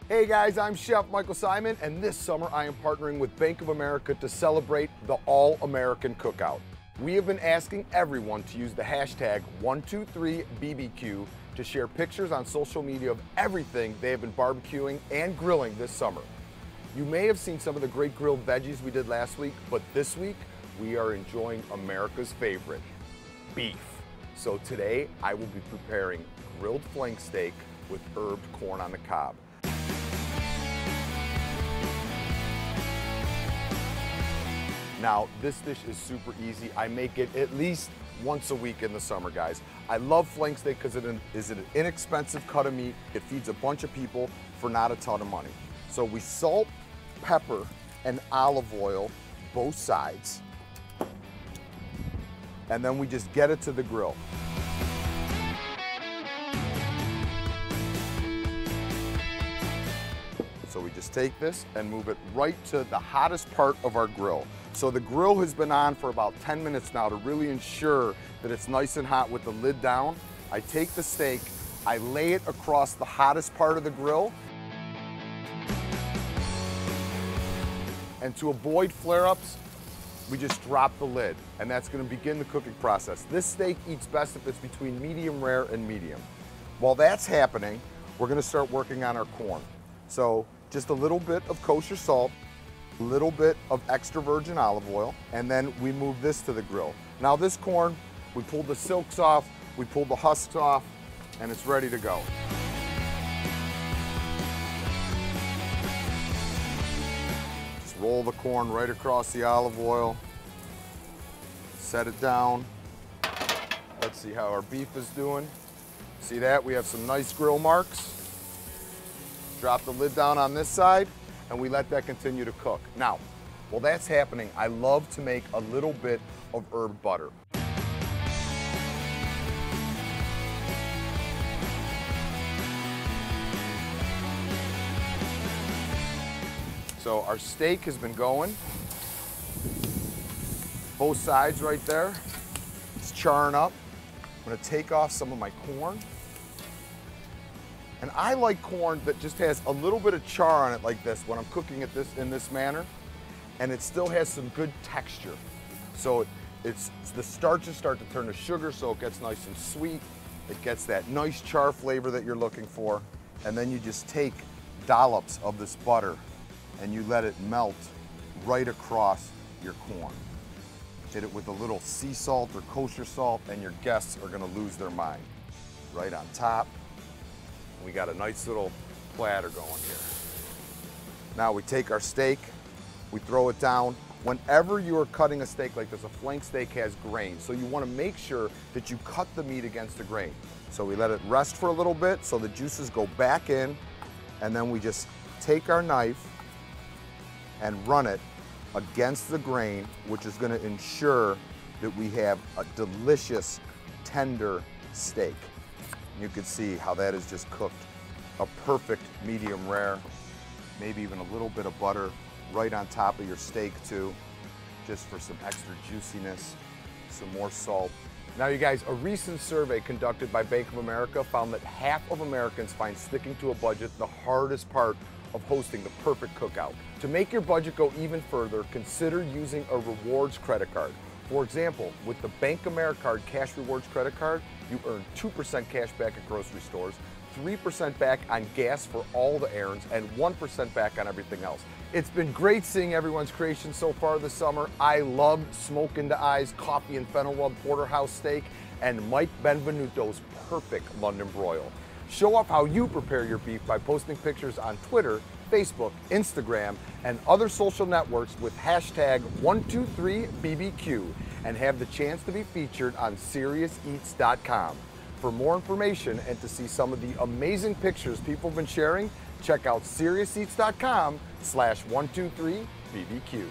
Hey guys, I'm Chef Michael Symon, and this summer I am partnering with Bank of America to celebrate the All-American Cookout. We have been asking everyone to use the hashtag 123BBQ to share pictures on social media of everything they have been barbecuing and grilling this summer. You may have seen some of the great grilled veggies we did last week, but this week we are enjoying America's favorite, beef. So today I will be preparing grilled flank steak with herbed corn on the cob. Now, this dish is super easy. I make it at least once a week in the summer, guys. I love flank steak because it is an inexpensive cut of meat. It feeds a bunch of people for not a ton of money. So we salt, pepper, and olive oil both sides. And then we just get it to the grill. So we just take this and move it right to the hottest part of our grill. So the grill has been on for about 10 minutes now to really ensure that it's nice and hot with the lid down. I take the steak, I lay it across the hottest part of the grill. And to avoid flare-ups, we just drop the lid, and that's gonna begin the cooking process. This steak eats best if it's between medium rare and medium. While that's happening, we're gonna start working on our corn. So just a little bit of kosher salt, a little bit of extra virgin olive oil, and then we move this to the grill. Now this corn, we pulled the silks off, we pulled the husks off, and it's ready to go. Just roll the corn right across the olive oil, set it down. Let's see how our beef is doing. See that? We have some nice grill marks. Drop the lid down on this side, and we let that continue to cook. Now, while that's happening, I love to make a little bit of herb butter. So our steak has been going, both sides right there. It's charring up. I'm gonna take off some of my corn. And I like corn that just has a little bit of char on it like this when I'm cooking it in this manner, and it still has some good texture. So the starches start to turn to sugar, so it gets nice and sweet. It gets that nice char flavor that you're looking for. And then you just take dollops of this butter and you let it melt right across your corn. Hit it with a little sea salt or kosher salt, and your guests are gonna lose their mind. Right on top. We got a nice little platter going here. Now we take our steak, we throw it down. Whenever you are cutting a steak like this, a flank steak has grain, so you want to make sure that you cut the meat against the grain. So we let it rest for a little bit so the juices go back in, and then we just take our knife and run it against the grain, which is going to ensure that we have a delicious, tender steak. You can see how that is just cooked. A perfect medium rare, maybe even a little bit of butter right on top of your steak too, just for some extra juiciness, some more salt. Now you guys, a recent survey conducted by Bank of America found that half of Americans find sticking to a budget the hardest part of hosting the perfect cookout. To make your budget go even further, consider using a rewards credit card. For example, with the Bank Americard Cash Rewards credit card, you earn 2% cash back at grocery stores, 3% back on gas for all the errands, and 1% back on everything else. It's been great seeing everyone's creations so far this summer. I love Smoke into Eyes Coffee and Fennel Rub Porterhouse Steak and Mike Benvenuto's perfect London Broil. Show off how you prepare your beef by posting pictures on Twitter, Facebook, Instagram, and other social networks with hashtag 123BBQ and have the chance to be featured on SeriousEats.com. For more information and to see some of the amazing pictures people have been sharing, check out SeriousEats.com/123BBQ.